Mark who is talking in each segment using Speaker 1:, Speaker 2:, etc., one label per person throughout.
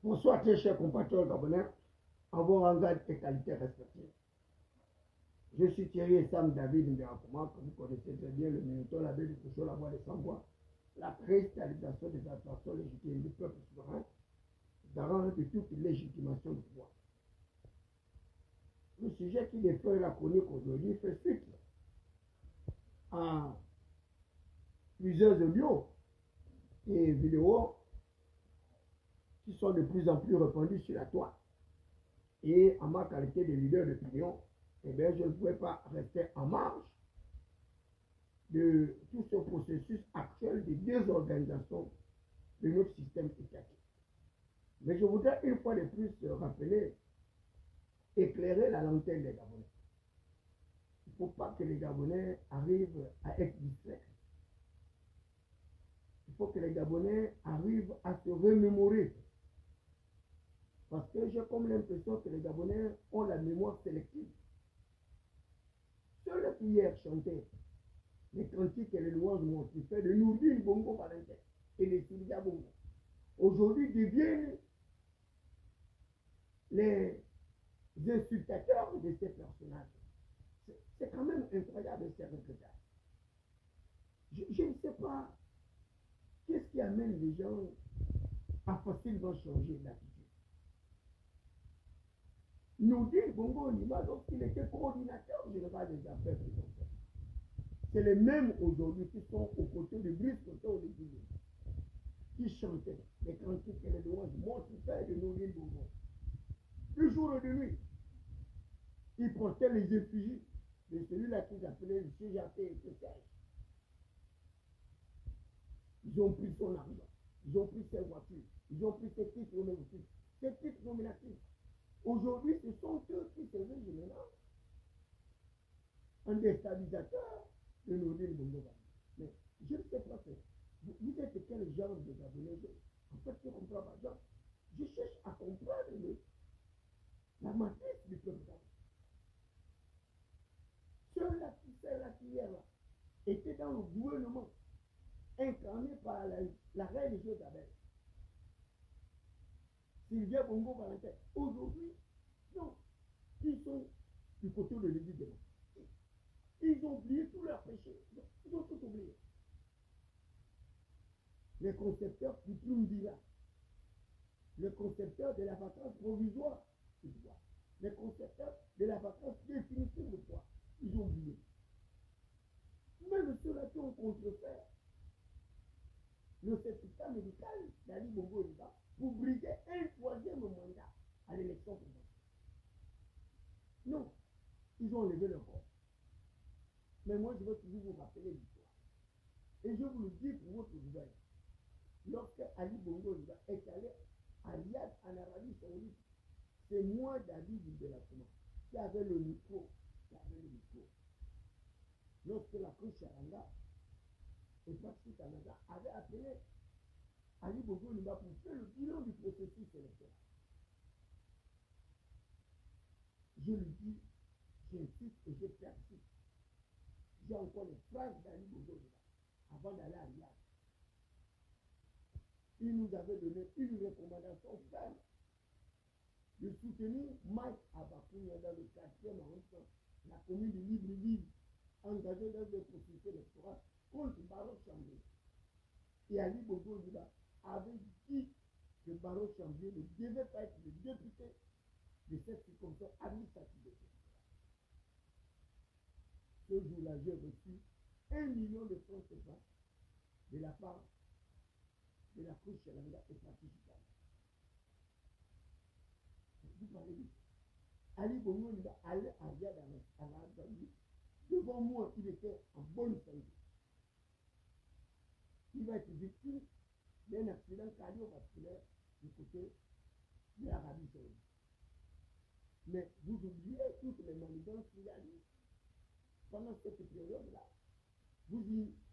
Speaker 1: Bonsoir très chers compatriotes gabonais, en vos rangages et qualités respectives. Je suis Thierry Sam David Mbérakoma, que vous connaissez très bien, le Minuto, la baie du Couchot, la voix des sans-voix, la cristallisation des attentions légitimes du peuple souverain, garant de toute légitimation du pouvoir. Le sujet qui défend la chronique aujourd'hui fait suite à plusieurs audios et vidéos qui sont de plus en plus répandus sur la toile. Et en ma qualité de leader d'opinion, eh bien, je ne pouvais pas rester en marge de tout ce processus actuel de désorganisation de notre système étatique. Mais je voudrais une fois de plus rappeler, éclairer la lanterne des Gabonais. Il ne faut pas que les Gabonais arrivent à être distraits. Il faut que les Gabonais arrivent à se remémorer. Parce que j'ai comme l'impression que les Gabonais ont la mémoire sélective. Ceux qui hier chantaient les cantiques et les louanges mortifères de Nourdine Bongo Valentin et de Sylvia Bongo, aujourd'hui deviennent les insultateurs de ces personnages. C'est quand même incroyable, c'est regrettable. Je ne sais pas qu'est-ce qui amène les gens à facilement changer d'attitude. Nourdine Bongo Onima, lorsqu'il était coordinateur général des affaires présidentielles, c'est les mêmes aujourd'hui qui sont aux côtés de Brice Koto Olegui, qui chantaient les cantiques et les louanges mortifères de Nourdine Bongo. Du jour et de nuit, ils portaient les effigies de celui-là qu'ils appelaient le CJP et le CSH. Ils ont pris son argent, ils ont pris ses voitures, ils ont pris ses titres nominatifs. Ces titres nominatifs, aujourd'hui, ce sont eux qui se jugent maintenant un déstabilisateur de Nourdine Bongo. Mais je ne sais pas, vous êtes quel genre de Gabonais? En fait, je ne comprends pas. Donc, je cherche à comprendre la matrice du peuple gabonais. Ceux-là qui hier là, étaient dans le gouvernement incarné par la reine Josabelle, Sylvia Bongo Valentin, aujourd'hui, non, ils sont du côté de l'église de l'Église. Ils ont oublié tous leurs péchés. Ils ont tout oublié. Les concepteurs du Plumdira, les concepteurs de la vacance provisoire du pouvoir, les concepteurs de la vacance définitive du pouvoir, ils ont oublié. Même ceux-là qui ont contrefait le certificat médical d'Ali Bongo Onima pour briguer un troisième mandat à l'élection présidentielle. Non, ils ont enlevé leur corps. Mais moi, je veux toujours vous rappeler l'histoire. Et je vous le dis pour votre gouvernement. Lorsque Ali Bongo Onima est allé à Riyad, en Arabie Saoudite, c'est moi, David Mbérakoma, qui avait le micro. Lorsque la Cruz Charanga et Patrick Canada avaient appelé Ali Bongo Onima pour faire le bilan du processus électoral. Je le dis, j'insiste et je persiste. J'ai encore les phrases d'Ali Bongo Onima avant d'aller à Riyad. Il nous avait donné une recommandation ferme de soutenir Mike Abakouna dans le 4e arrondissement, la commune de Libreville, engagée dans le processus électoral contre Baron Chambier. Et Ali Bongo Onima avait dit que Baron Chambier ne devait pas être le député de cette circonscription administrative. Ce jour-là, j'ai reçu 1 million de francs CFA de la part de la Cruz Charanga et participants. Vous parlez de Ali Bongo Onima allait à Riyad à l'Arabie Saoudite. Devant moi, il était en bonne santé. Il va être victime d'un accident cardiovasculaire du côté de l'Arabie Saoudite. Mais vous oubliez toutes les manigances qu'il y a eu pendant cette période-là. Vous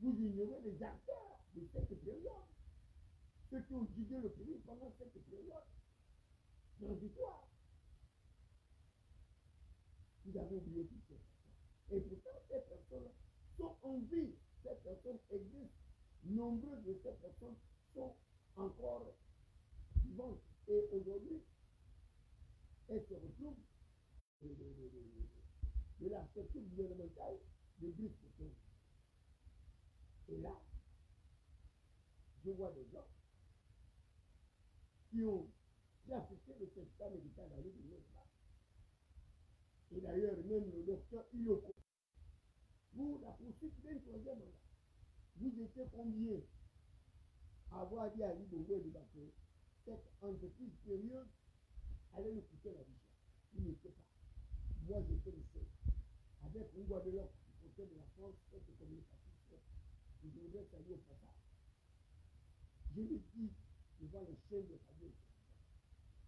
Speaker 1: ignorez les acteurs de cette période. Ceux qui ont guidé le pays pendant cette période transitoire. Vous avez oublié tout ça. Et pourtant, ces personnes sont en vie. Ces personnes existent. Nombreuses de ces personnes sont encore vivantes. Et aujourd'hui, elle se retrouve de la structure gouvernementale de Brice Coton. Et là, je vois des gens qui ont assisté le certificat médical d'aller de l'État. Et d'ailleurs, même le docteur Iloko, pour la poursuite d'un troisième mandat, vous étiez combien à avoir dit à Ali Bongo et que cette entreprise sérieuse allait nous coûter la vie? Il n'était pas. Moi, j'étais le seul. Avec une voix de l'ordre du côté de la France, cette communication, je voudrais saluer au passage. Je lui dis devant le chef de radio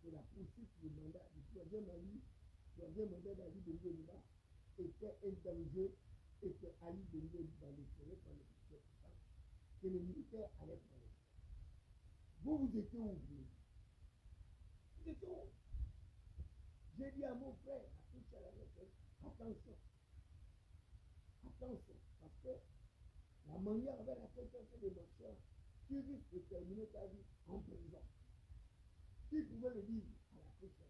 Speaker 1: que la poursuite du mandat du troisième mandat d'Ali Bongo Liba était un danger et que Ali Bongo Liba le ferait par le budget que les militaires allaient prendre. Vous étiez où? Vous étiez où? J'ai dit à mon frère, à tout ça, attention, parce que la manière avec laquelle tu fais des marcheurs, tu risques de terminer ta vie en prison. Qui pouvait le dire à la couche là?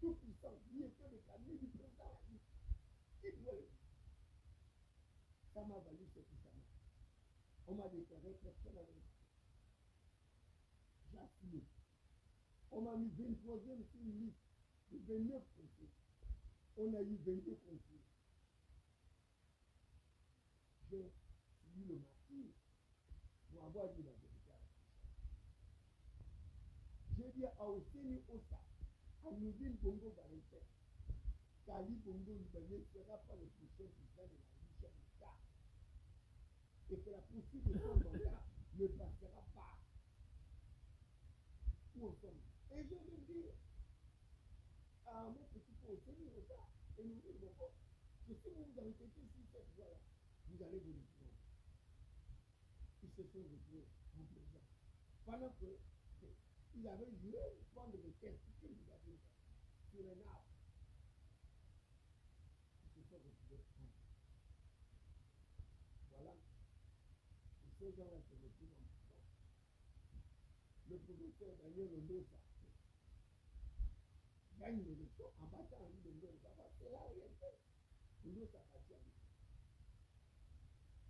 Speaker 1: Tout puissant, il était le cabinet du président à la vie. Qui pouvait le dire? Ça m'a valu ce puissamment. On m'a déclaré personne n'avait été. J'ai assumé. On m'a mis 23e sur une liste de 29 conseillers. On a eu 22 conseillers. J'ai suivi le martyr pour avoir dit la vérité à la couche. J'ai dit à Oseni Osa, à Nouvelle Bongo Valentin, qu'Ali Bongo Libanais ne sera pas le prochain président de la Révolution d'État. Et que la poursuite de son mandat ne passera pas. Où en sommes? Et je veux dire à mon petit peu Oseni Osa et Nouvelle Bongo, que si vous vous enquêtez sur cette voie-là, vous allez vous retrouver. Ils se sont retrouvés en prison. Pendant que ils avaient juré de prendre des testicules du gardien sur un arbre. Ils se sont retrouvés en prison. Voilà. Et ces gens-là se retrouvent en prison. Le professeur Daniel Ondosa gagne l'élection en battant en ligne de Ondosa. C'est là où il était. Ondosa a battu en ligne.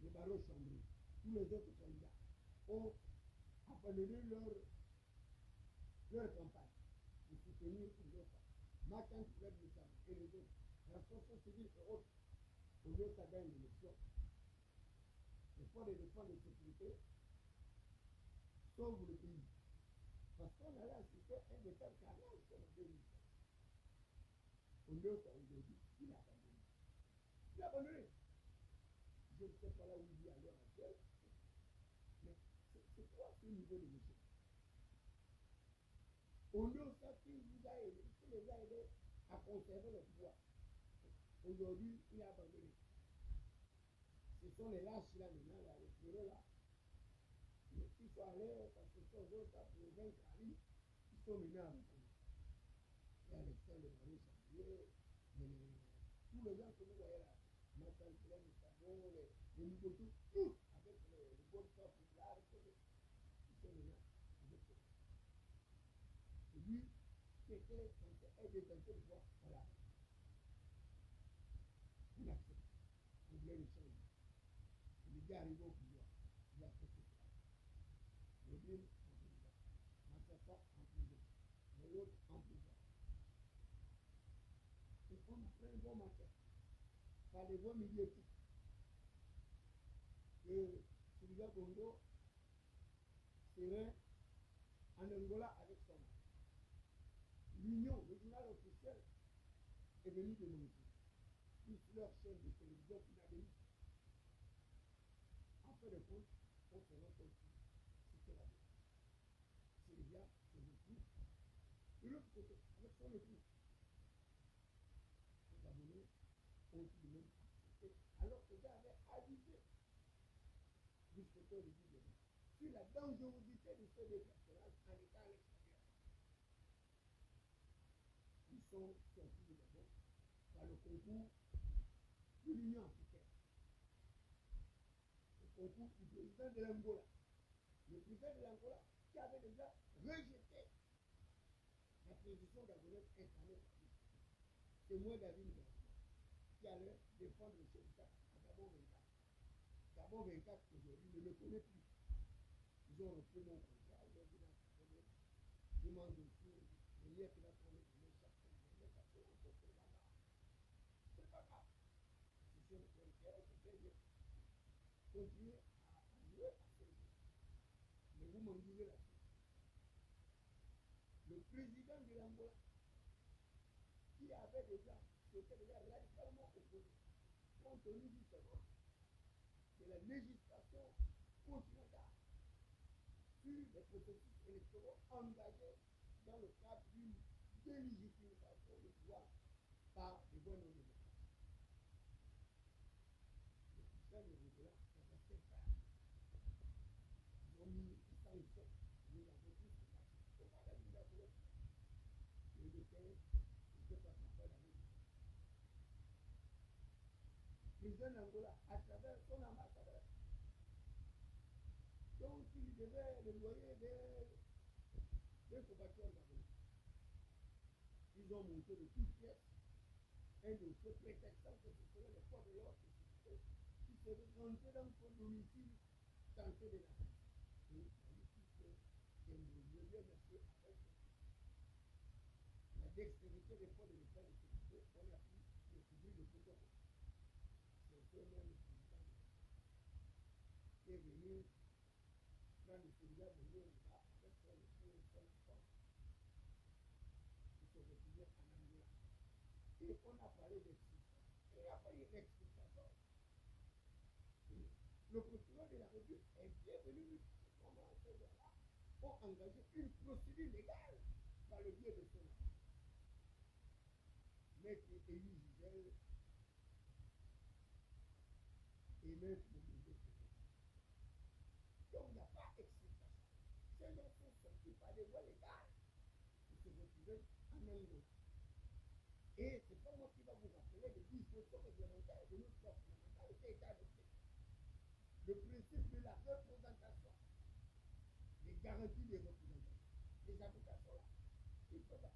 Speaker 1: Les barreaux chambrés, tous les autres candidats ont abandonné leur campagne pour soutenir Ondosa. Martin Fred Moussam et les autres, la société civile et autres, Ondosa gagne l'élection. Les forces de défense de sécurité sauvent le pays. Parce qu'on allait assister à un état carnage comme en 2007. Ondosa aujourd'hui, il a abandonné. Il a abandonné. Je ne sais pas là où il vit à l'heure actuelle, mais c'est quoi ce niveau de monsieur? Ondosa qui les a aidés à conserver le pouvoir. Aujourd'hui, il a abandonné. Ce sont les lâches là maintenant, là, les bureaux là. Mais qui sont allés parce que sont d'autres pour vaincre Ali, ils sont maintenant avec nous. Il y a les frères de Marie Champier, tous les gens que vous voyez là, Martin Clem, Sabon, les Nigotou, tous avec le bon corps populaire, ils sont maintenant avec eux. Et lui, qui était censé être détenteur de pouvoir, voilà. Il accepte. On voulait le changer. Le gars arrivé au pouvoir, il a fait ce travail. Le Bill en prison, Massapa en prison, l'autre en prison. Et on a fait un bon matin par les voies médiatiques que Sylvia Bongo serait en Angola avec son mari. L'Union, le journal officiel, est venu dénoncer, plus leur chaîne de télévision qui n'a dénoncé. En fin de compte, on se rend compte que c'était la vérité. Sylvia se retrouve de l'autre côté, avec son épouse. Les Gabonais ont tout de même accepté, alors que les gars avaient avisé jusqu'au temps du gouvernement sur la dangerosité de ces deux personnages en état à l'extérieur. Ils sont sortis de Gabon par le concours de l'Union africaine. Le concours du président de l'Angola. Le président de l'Angola qui avait déjà rejeté transition gabonaise incarnée par Christ. C'est moi, David Ngabou, qui allait défendre le chef d'État à Gabon 24. Gabon 24, aujourd'hui, ne me connaît plus. Ils ont repris mon contrat, ils ont dit dans ce domaine, ils m'ont dossier, le lien qui va prendre le chaque semaine, mais ça fait encore pour la barre. C'est pas grave. C'est sur le frontière, c'est très bien. Continuez à jouer à ce jeu. Mais vous m'en disiez là-dessus. Le président de l'Angola, qui avait déjà, qui était déjà radicalement opposé, compte tenu justement de la législation continentale sur les processus électoraux engagés dans le cadre d'une délégitimisation du pouvoir par les voies non démocratiques. Le président de l'Angola est resté ferme. Ils ont mis des sanctions, nous avons tous combattu. Comment la ville a voulu le détail, je ne sais pas pourquoi la ville. Le président d'Angola, à travers son ambassadeur, donc il devait le loyer des combattants gabonais. Ils ont monté de toutes pièces un dossier prétextant que ce serait le corps de l'ordre qui serait rentré dans son domicile tenté de l'assassiner. Et la justice est mieux merci avec la dextérité des forces de l'État de sécurité, on a pu découvrir le protocole. C'est eux même le président qui est venu dans le Sénégal de l'État avec son époux et son enfant. Ils sont retrouvés en Angola. Et on a parlé d'explication. Il n'y a pas eu d'explication. Le procureur de la République est bienvenu comment ces gens-là ont engagé une procédure légale par le biais de son avocat. Maître Élie Gisèle et Maître Moïse. Donc il n'y a pas d'explication. Ces gens sont sortis par des voies légales pour se retrouver en Angola. Et c'est pas moi qui va vous rappeler les dispositions réglementaires de notre loi fondamentale qui a été adoptée. Le principe de la représentation, les garanties des représentations, les avocats sont là. Il faut pas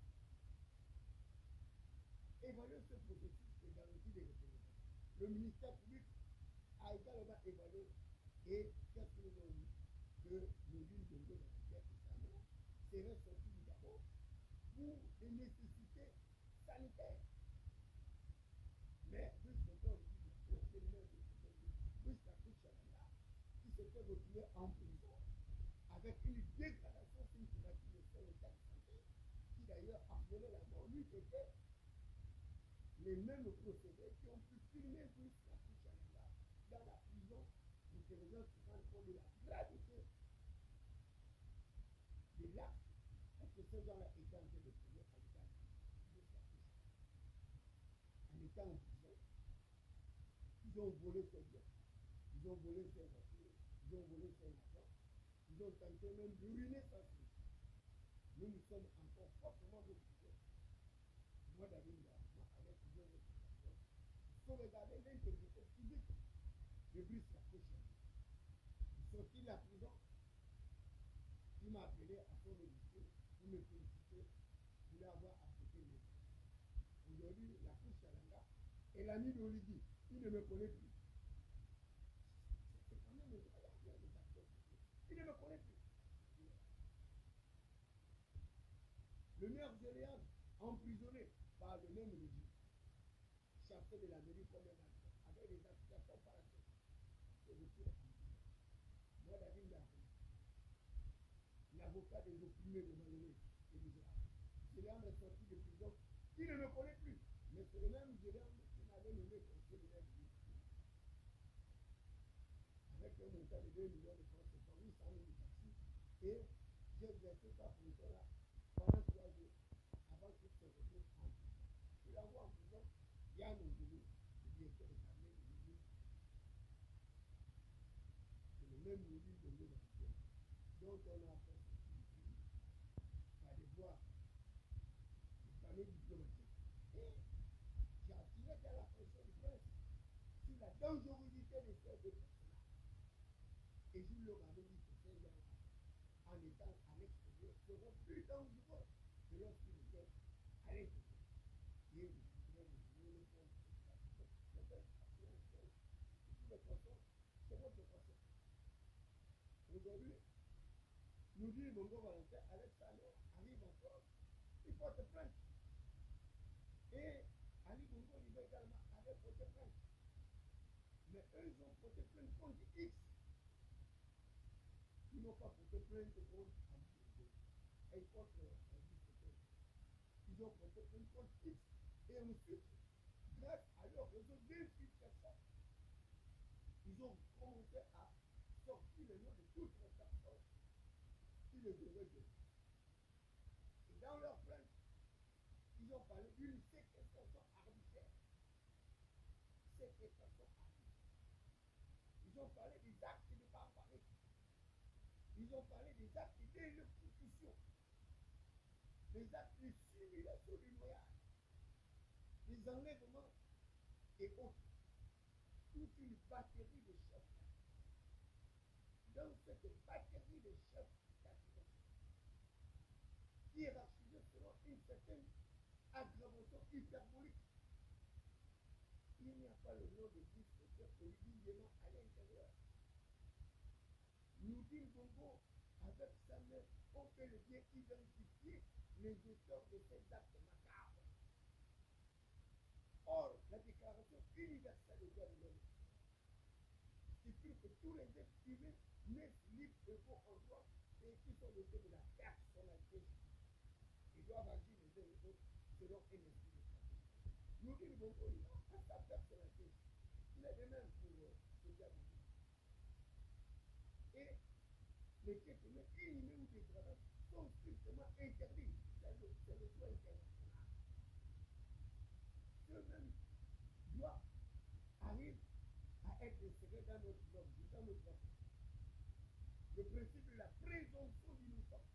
Speaker 1: évaluer ce processus de garantie des représentations. Le ministère public a également évalué et qu'est-ce que nous avons dit que Modine Bongo serait sorti du Gabon pour des nécessités sanitaires. Mais puisqu'on dit Chalanda, qui s'était retrouvé en prison avec une dégradation symptomatique de son état de santé, qui d'ailleurs appelait la mort, lui était les mêmes procédés qui ont pu filmer Chalanda dans la prison pour que les gens se rendent compte de la gravité de l'acte que ces gens-là étaient en train de trouver à l'état en étant en prison. Ils ont volé ses biens, ils ont volé ses voitures, ils ont volé ses argent, ils ont tenté même de ruiner sa vie. Nous sommes encore fortement mobilisés. Moi, David Ngabou, avec plusieurs autres personnes, sauvegarder l'intégrité physique de Brice Lacoche. Sorti de la prison, il m'a appelé à son domicile pour me féliciter, pour l'avoir appliqué mes vies. Aujourd'hui, la couche Chalanga est l'ami d'Oligi. Il ne me connaît plus. C'est quand même incroyable, les acteurs. Il ne me connaît plus. Le maire Géléan, emprisonné par le même régime, chassé de la mairie comme un acteur, avec des accusations parasites. C'est le tour en prison. Moi, David Ngabou, l'avocat des opprimés de Malonné et misérable. Géléan est sorti de prison. Il ne me connaît plus. Mais c'est le même Géléan qui m'avait nommé conseiller de l'aide. Avec un montant de 2 millions de francs, c'est 800 000 de taxis. Et j'ai exercé sa fonction-là pendant 3 jours avant qu'il se retrouve en prison. Je l'envoie en prison, Yann Oudou, le directeur de cabinet de l'Église. C'est le même Moudine de l'Église dont on a fait par des voies, des canaux diplomatiques. Et j'ai attiré dans la pression du prince sur la dangerosité de ces deux personnes-là. Et je leur avais dit que ces gens-là, en étant à l'extérieur, seront plus dangereux que lorsqu'ils étaient allez, il est le fond. De toute façon, c'est votre façon. Aujourd'hui, nous dit Bongo Valentin, avec sa mère, arrive en France, il porte plainte. Et Ali Bongo Libre également avait porté plainte. Mais eux, ils ont porté plainte contre X. Ils n'ont pas porté plainte contre Ali Bongo. Et ils portent ils ont porté plainte contre X. Et ensuite, grâce à leur réseau d'infiltration, ils ont commencé à sortir le nom de toutes les personnes qui le devaient donner. Et dans leur plainte, ils ont parlé d'une séquestration arbitraire. Séquestration arbitraire. Ils ont parlé des actes de barbarie. Ils ont parlé des actes d'électrocution. Les actes de simulation du noyage. Les enlèvements et autres. Toute une batterie de chefs. Dans cette batterie de chefs d'accusation, hiérarchisée selon une certaine aggravation hyperbolique, il n'y a pas le nom de Christ Olivier Yéman à l'intérieur. Nous dit Bongo, avec sa main, on peut le bien identifier les auteurs de ces actes macabres. Or, la déclaration universelle des droits de l'homme stipule que tous les êtres humains naissent libres, égaux en droit et qui sont dotés de la personnalité juridique. Ils doivent agir les uns les autres selon un esprit de stratégie. Nous dit Bongo, il a sa personnalité. Il a des mains pour ce diable. Et les traitements inhumains ou dégradants sont strictement interdits. C'est le droit international. Ceux-mêmes doivent arriver à être insérés dans notre norme, dans notre norme. Le principe de la présomption d'innocence.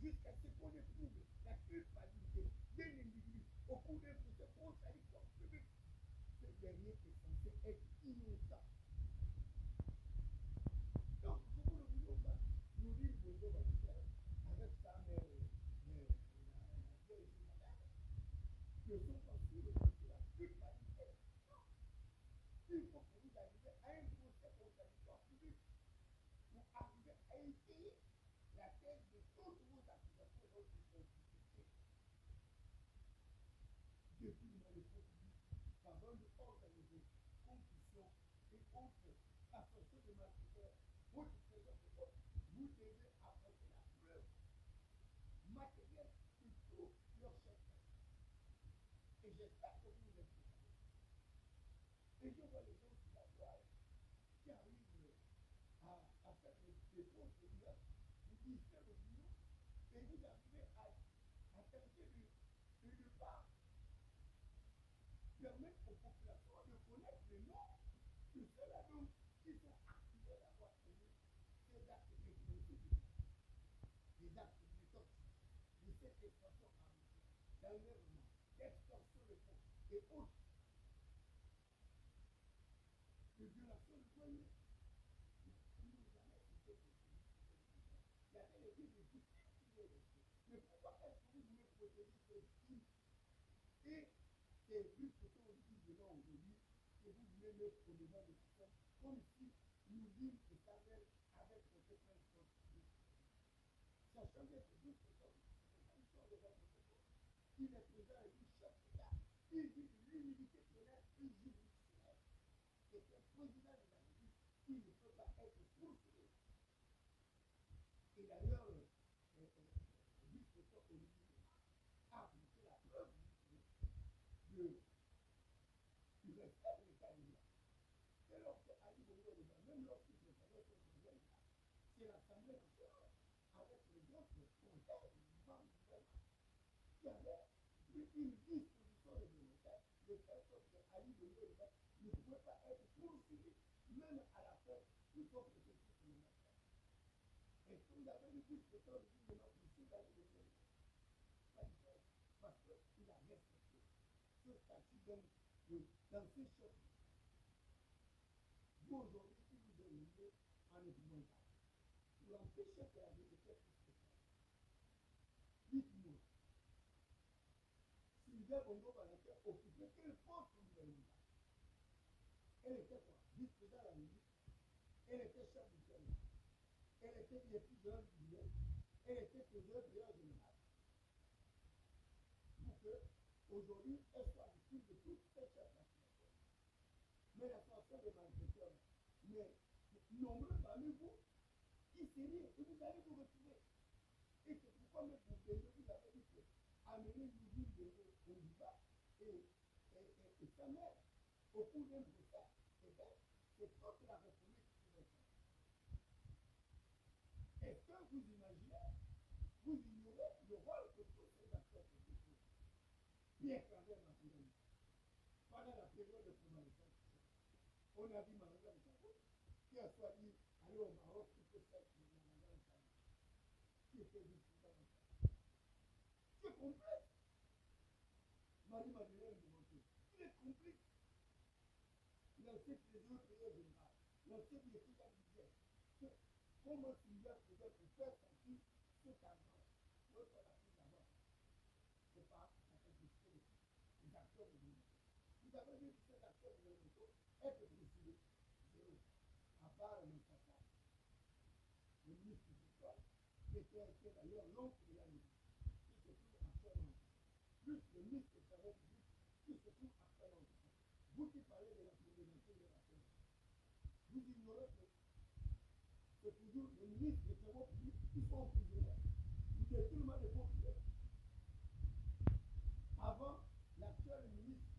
Speaker 1: Jusqu'à ce qu'on éprouve la culpabilité d'un individu au cours d'un procès contradictoire public. Ce dernier est censé être innocent. Donc, comment le voulons pas, nous dit Bongo Valentin, avec sa mère, ne sont pas sûrs de la culpabilité. Non. Il faut que vous arriviez à un procès contradictoire public pour arriver à étayer la thèse de toutes vos accusations et votre justifiées. Depuis le public, par bande organisée, concussion et autres associations de malfaiteurs, votre trésor de vote, vous devez apporter la preuve matérielle de tout leur chef. Et j'espère que vous êtes préparés. Et je vois les gens qui s'assoient, qui arrivent à faire des fausses opinions, vous distraire l'opinion, et vous arrivez à tenter de ne pas permettre aux populations de connaître le nom de ceux-là qui sont accusés d'avoir commis ces actes d'explosion, des actes de toxique, de cette extorsion arbitraire, d'enlèvement, d'extorsion de fonds et autres, de violation de loyer. Il n'y a jamais été possible. Il y avait les vies de victimes qui les restaient. Mais pourquoi est-ce que vous voulez protéger ces victimes et ces vues photos aujourd'hui devant aujourd'hui que vous voulez mettre au devant de tout ça, comme si nous vîmes que Samuel avait porté plainte contre lui. Sachant bien que Dieu c'est comme l'histoire de votre photo. Il est présent et dit chef d'État. Il dit de l'humilité pénale et juridictionnelle. Et qu'un président de la République, il ne peut pas être poursuivi. Et d'ailleurs, vice-président Olivier a appliqué la preuve du respect de l'État de droit. Et lorsque Ali Bongo Liba, même lorsqu'il préparait son gouvernement, c'est l'Assemblée nationale, avec les autres conseils du gouvernement, qui avait pris une disposition réglementaire de telle sorte que Ali Bongo Liba ne pouvait pas être poursuivi, même à la fin du son processus parlementaire. Et comme vous avez dit, vice-président du gouvernement poursuivi Ali Bongo Liba, pas du tout, parce qu'il a respecté ce statut d'ancien chef. Vous aujourd'hui, si vous devenez en épouvantail, pour l'empêcher que la vérité puisse se faire, dites-moi, Lydia Bongo Balaké occupait quel poste gouvernemental? Elle était quoi? Vice-président de la ministre. Elle était chef du gouvernement. Elle était étudiante du gouvernement. Elle était trésorière générale. Pour que, aujourd'hui, elle soit victime de toutes ces chefs d'association. Mais l'association des malfaiteurs, mais nombreux parmi vous qui s'irient, et vous allez vous retrouver. Et c'est pourquoi même pour Bézo, vous avez dit que amener l'usine de au Liban et sa mère au cours d'un procès, eh bien, c'est toute la République qui va faire. Est-ce que vous imaginez, vous ignorez le rôle que tous ces acteurs politiques bien clairement naturellement. Pendant la période de convalescence, on a vu Maranga Moussabou qui a choisi aller au Maroc pour que ça soit Maranga Moussabou qui était vice-président de ça. Tu es complice. Marie-Madeleine de Monté, il est complice. L'ancien trésorier général, l'ancien directeur du budget. Comment Sylvia faisait pour faire sortir cet argent? L'autre l'a pris d'abord. C'est pas la complicité des acteurs de l'unité. Vous avez vu que ces acteurs de l'unité être précisés. Zéro. À part le Moussassa, le ministre du pétrole, qui était d'ailleurs l'oncle de la ministre, qui se trouve actuellement. Plus le ministre des Travaux publics, qui se trouve actuellement. Vous qui parlez de la problématique de la terre, vous ignorez que c'est toujours les ministres des Travaux publics qui sont emprisonnés. Vous êtes tellement de pauvres. Avant, l'actuel ministre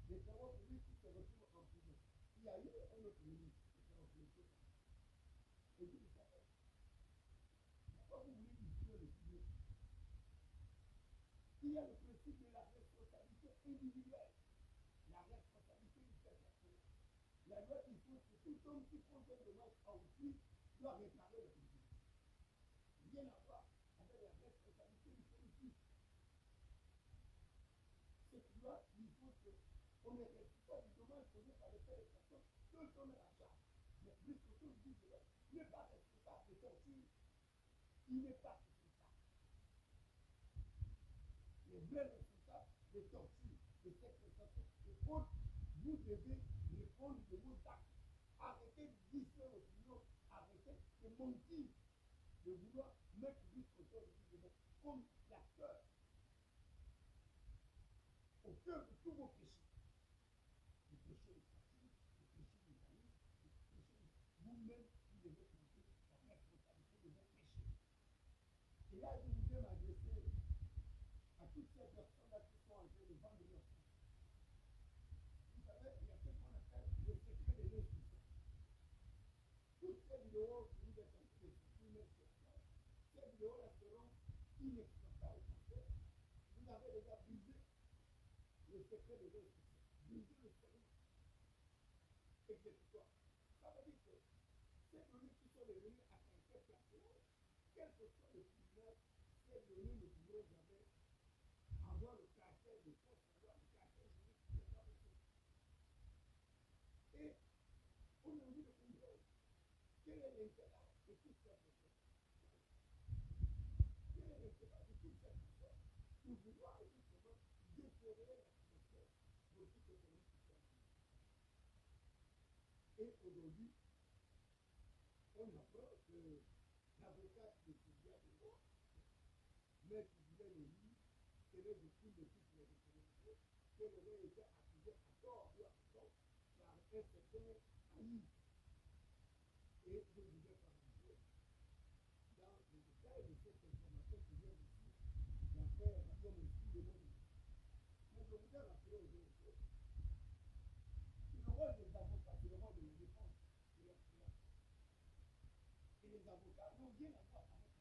Speaker 1: des Travaux publics qui se retrouve en prison, il y a eu un autre ministre des Travaux publics. Et vous savez, pourquoi vous voulez discuter le sujet? Il y a le principe de la responsabilité individuelle, la responsabilité du peuple. La loi dispose que tout homme qui cause un dommage à autrui doit réparer le préjudice. Rien à voir avec la responsabilité du politique. Cette loi dispose qu'on est responsable du dommage causé par les faits d'extraction, tout homme est la charge. Mais plus que tout, dit que il n'est pas responsable de torture. Il n'est pas responsable. Les vrais responsables de torture, de séquestration, de fraude, vous devez répondre de vos actes. Arrêtez de dire sur l'opinion, arrêtez de mentir, de vouloir mettre jusqu'au cœur du gouvernement comme l'acteur au cœur de tous vos péchés. Le péché de fatigue, le péché de l'humanisme, le péché de vous-même qui devez prendre la responsabilité de vos péchés. Et là, je voudrais m'adresser à toutes ces personnes-là qui sont en train de vendre leur sang. Vous savez, il y a ce qu'on appelle le secret de l'instruction. Toutes ces vidéos que vous êtes en train de supprimer sur Internet, ces vidéos-là seront inexploitables parce que vous avez déjà brisé le secret de l'instruction, brisé le serment exécutoire. Ça veut dire que ces données qui sont devenues à caractère personnel, quel que soit le tribunal, ces données ne pourront jamais avoir le caractère de force, avoir le caractère juridique de la personne. Et on a envie de comprendre quel est l'intérêt de toutes ces personnes. Quel est l'intérêt de toutes ces personnes pour vouloir justement déterrer la situation politique et économique du Sénégal. Et aujourd'hui, on apprend que l'avocat de Sylvia Bongo, Maître Julien Lévy, serait victime de toutes les déterminations, qu'elle aurait été accusée à tort ou à tort par un certain Aïe. Et je voudrais parler dans le détail de cette information qui vient d'ici, l'affaire Mariam aussi de mon vie. Mais je voudrais rappeler aux gens que le rôle des avocats, c'est le rôle de la défense de leur client. Et les avocats n'ont rien à voir avec la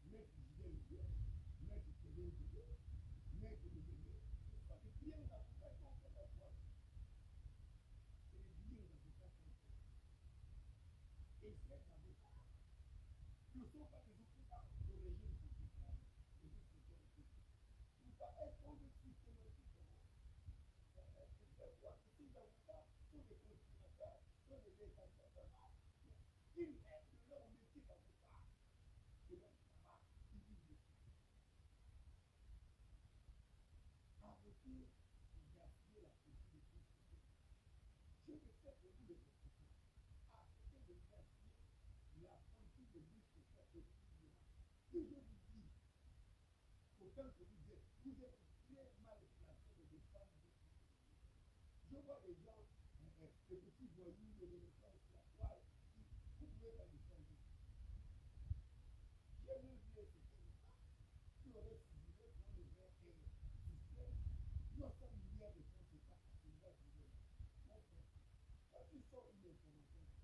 Speaker 1: Maître Julien Lévy, Maître Kevin Lévy, Maître Lévy, ce sont des clients d'avocats qui ont fait leur preuve. C'est les clients d'avocats qui ont fait. Et ces avocats ne sont pas des occupants de régime constitutionnel, de toute sécurité. Pourquoi est-ce qu'on veut systématiquement faire croire que ces avocats sont des conspirateurs, sont des défenseurs? Ils aiment de leur métier d'avocat, de leur travail, ils vivent. temps que vous êtes très mal placé de défendre. Je vois les gens, les petits voyous, les délinquants, la toile, vous ne pouvez pas défendre. J'ai vu bien ce qui aurait ciblé pour le vrai système. 900 milliards de francs CFA à ce niveau. Mon frère, quand tu sors une information,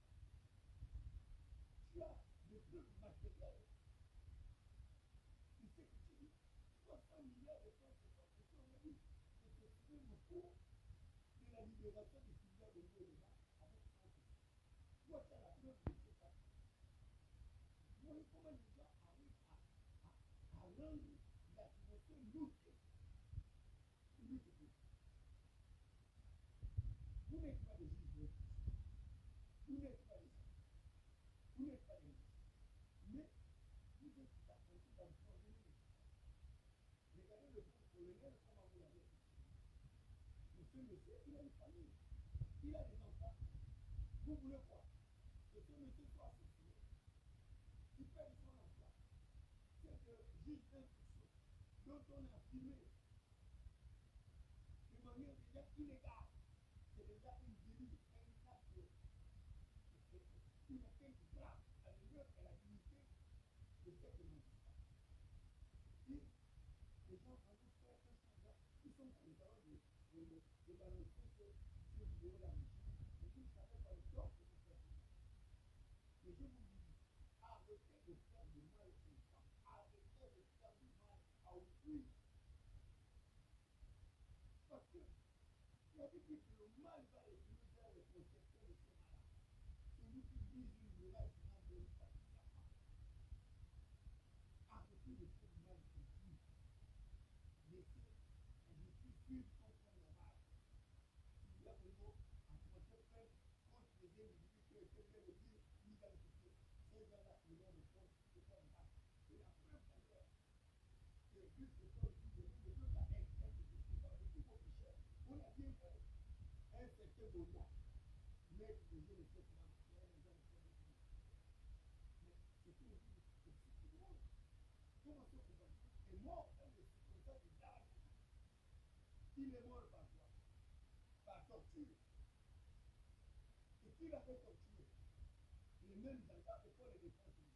Speaker 1: tu as des preuves matérielles. Tu sais que tu dis 300 milliards de francs CFA, et tu aurais dit que c'est sur le cours de la libération des civils de l'État avec 100%. Toi, tu as la preuve de ce pas. Vous voyez comment les gens arrivent à rendre la situation nocive. Vous n'êtes pas des juges, vous n'êtes pas des juges, vous n'êtes pas des juges, mais vous êtes apprenti d'empoisonner les gens. Regardez le bon colonel, comment vous l'avez fait. Monsieur, il a une famille, il a des enfants. Vous voulez quoi? Que ce monsieur soit assassiné, il perd son emploi. C'est que juge d'instruction dont on a filmé de manière déjà illégale. C'est déjà une délit, un acte, une atteinte grave à l'honneur et à la dignité de cette magistrat. Si les gens ont fait un scandale, ils sont contents de balancer ce vidéo-là, mais ils ne savaient pas le tort que vous faites. Mais je vous dis, arrêtez de faire du mal aux gens, arrêtez de faire du mal à autrui. Parce que la Bible dit que le mal va revenir vers les concepteurs de ce mal. Celui qui dit une muraille qui n'a même pas de sa part. Arrêtez de faire du mal aux autrui. Laissez la justice suivre son cours normal. Si vous avez mot à porter plainte contre les individus qui ont été bien le dire, identifiés, ces gens-là, ils vont répondre, c'est comme ça. C'est la preuve d'ailleurs. C'est juste que quand vous dites, je veux la haine, c'est pas de tout vos péchés. On a bien fait un certain moment. Mais les gens ne sont pas là. Les gens ne sont pas là. Mais c'est tout aussi. C'est drôle. Comment ça se passe? Et mort, un des circonstances de David. Il est mort par quoi? Par torture. Et qui l'a fait torturer? Les mêmes gendarmes pour les défenses de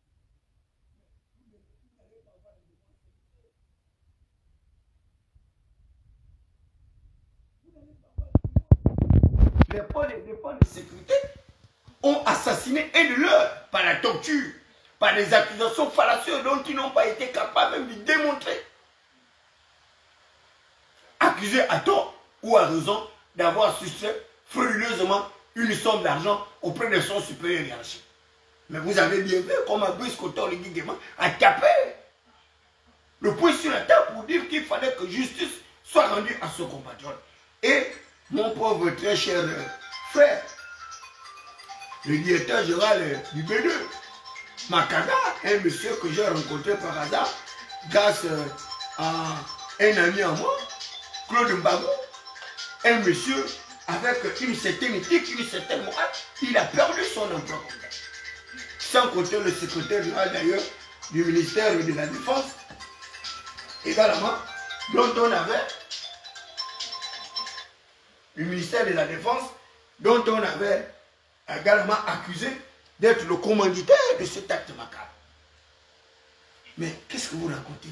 Speaker 1: mais vous n'allez pas avoir les défenses sécurité. Vous n'allez pas avoir les défenses de sécurité ont assassiné un de leurs par la torture, par des accusations fallacieuses dont ils n'ont pas été capables même de démontrer. Accusés à tort ou à raison d'avoir soustrait frauduleusement une somme d'argent auprès de son supérieur hiérarchique. Mais vous avez bien vu comment Brice Kotor le Guiguement a tapé le poing sur la table pour dire qu'il fallait que justice soit rendue à ce compatriote. Et mon pauvre très cher frère, le directeur général du B2, Makada, un monsieur que j'ai rencontré par hasard grâce à un ami à moi, Claude Mbago, un monsieur avec une certaine éthique, une certaine morale, il a perdu son emploi complet. Sans compter le secrétaire général d'ailleurs du ministère de la Défense, également, dont on avait le ministère de la Défense, dont on avait également accusé d'être le commanditaire de cet acte macabre. Mais qu'est-ce que vous racontez?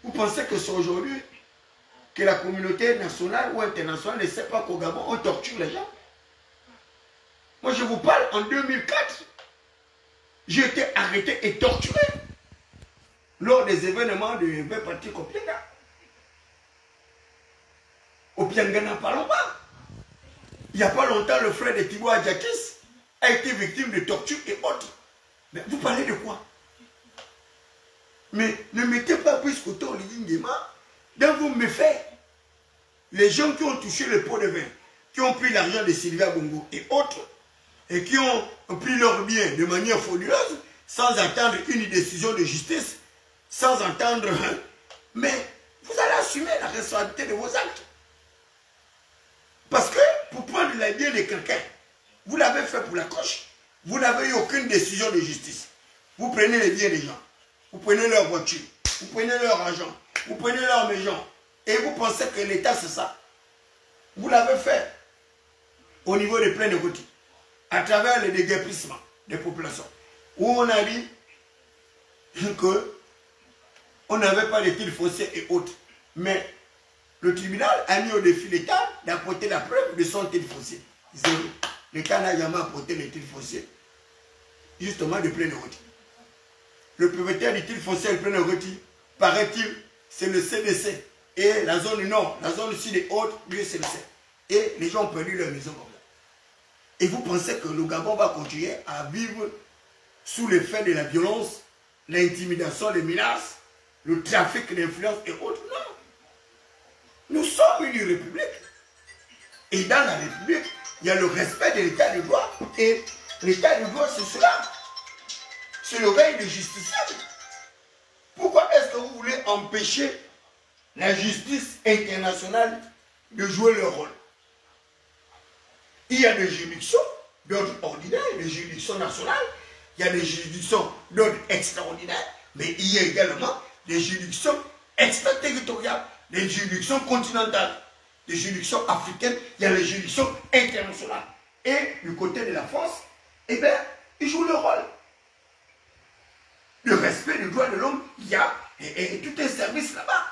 Speaker 1: Vous pensez que c'est aujourd'hui que la communauté nationale ou internationale ne sait pas qu'au Gabon, on torture les gens? Moi, je vous parle en 2004. J'ai été arrêté et torturé lors des événements de 20 parties Kopianga. Au Piangana Palomba. Il n'y a pas longtemps, le frère de Thibaut Adjakis a été victime de torture et autres. Mais vous parlez de quoi? Mais ne mettez pas plus qu'autant l'Ingema dans vos méfaits. Les gens qui ont touché le pot de vin, qui ont pris l'argent de Sylvia Bongo et autres, et qui ont pris leurs biens de manière frauduleuse, sans attendre une décision de justice, sans attendre... Mais vous allez assumer la responsabilité de vos actes. Parce que pour prendre les biens de quelqu'un, vous l'avez fait pour la coche, vous n'avez eu aucune décision de justice. Vous prenez les biens des gens, vous prenez leur voiture, vous prenez leur argent, Vous prenez leur maison et vous pensez que l'État c'est ça. Vous l'avez fait au niveau des plaines de Goti, à travers le déguerpissement des populations, où on a dit que on n'avait pas de titres fonciers et autres. Mais le tribunal a mis au défi l'État d'apporter la preuve de son titre foncier. Zéro. L'État n'a jamais apporté les titres fonciers, justement de plaine de Goti. Le propriétaire du titre foncier de plaine de Goti, paraît-il, c'est le CDC. Et la zone nord, la zone sud et autres, lui c'est le CDC. Et les gens ont perdu leur maison comme ça. Et vous pensez que le Gabon va continuer à vivre sous l'effet de la violence, l'intimidation, les menaces, le trafic d'influence et autres? Non. Nous sommes une république. Et dans la république, il y a le respect de l'état de droit. Et l'état de droit, c'est cela. C'est le règne de justiciable. Pourquoi est-ce que vous voulez empêcher la justice internationale de jouer leur rôle? Il y a des juridictions d'ordre ordinaire, des juridictions nationales, il y a des juridictions d'ordre extraordinaire, mais il y a également des juridictions extraterritoriales, des juridictions continentales, des juridictions africaines, il y a les juridictions internationales. Et du côté de la France, eh bien, ils jouent le rôle. Le respect des droits de l'homme, il y a et tout un service là-bas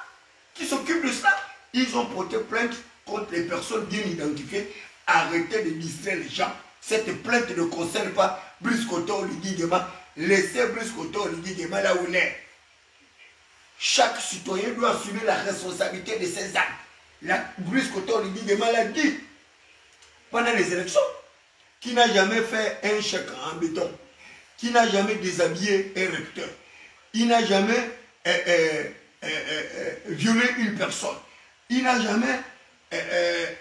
Speaker 1: qui s'occupe de cela. Ils ont porté plainte contre les personnes bien identifiées. Arrêtez de distraire les gens. Cette plainte ne concerne pas Brice Koto Oligui Nguema. Laissez Brice Koto Oligui Nguema là où il est. Chaque citoyen doit assumer la responsabilité de ses actes. Brice Koto Oligui Nguema l'a dit pendant les élections. Qui n'a jamais fait un chèque en béton, qui n'a jamais déshabillé un recteur, il n'a jamais violé une personne, il n'a jamais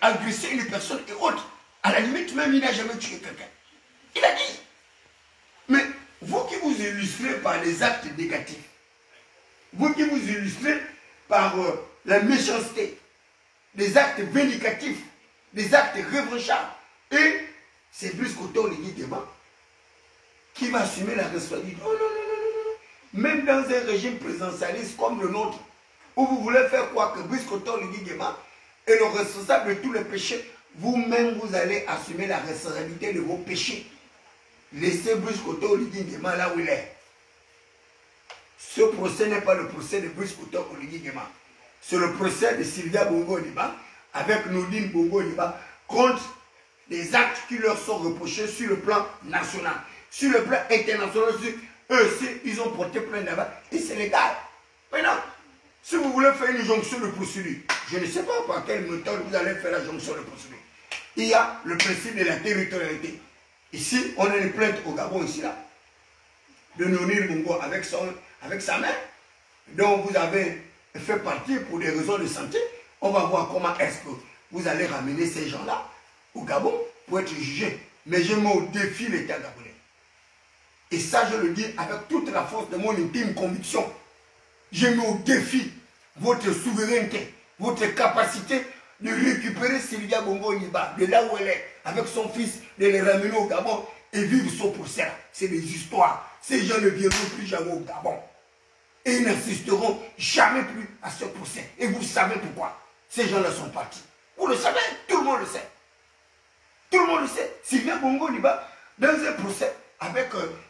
Speaker 1: agressé une personne et autres. À la limite même, il n'a jamais tué quelqu'un. Il a dit. Mais vous qui vous illustrez par les actes négatifs, vous qui vous illustrez par la méchanceté, des actes vindicatifs, des actes revanchards, et c'est Brice Koto Oligui Nguema qui va assumer la responsabilité. Non, non, non, non, non. Même dans un régime présidentialiste comme le nôtre, où vous voulez faire croire que Brice Koto Oligui Nguema est le responsable de tous les péchés, vous-même vous allez assumer la responsabilité de vos péchés. Laissez Brice Koto Oligui Nguema là où il est. Ce procès n'est pas le procès de Brice Koto Oligui Nguema. C'est le procès de Sylvia Bongo Ondimba avec Nourdine Bongo Ondimba contre des actes qui leur sont reprochés sur le plan national. Sur le plan international, eux aussi, ils ont porté plainte là-bas et c'est légal. Maintenant, si vous voulez faire une jonction de procédure, je ne sais pas par quelle méthode vous allez faire la jonction de procédure. Il y a le principe de la territorialité. Ici, on a une plainte au Gabon, ici, là, de Nourdine Bongo avec sa mère, dont vous avez fait partie pour des raisons de santé. On va voir comment est-ce que vous allez ramener ces gens-là au Gabon pour être jugés. Mais je mets au défi l'État gabonais. Et ça, je le dis avec toute la force de mon intime conviction. Je mets au défi votre souveraineté, votre capacité de récupérer Sylvia Bongo Ondimba de là où elle est, avec son fils, de les ramener au Gabon et vivre son procès. C'est des histoires. Ces gens ne viendront plus jamais au Gabon. Et ils n'assisteront jamais plus à ce procès. Et vous savez pourquoi. Ces gens-là sont partis. Vous le savez, tout le monde le sait. Tout le monde le sait. Sylvia Bongo Ondimba, dans un procès avec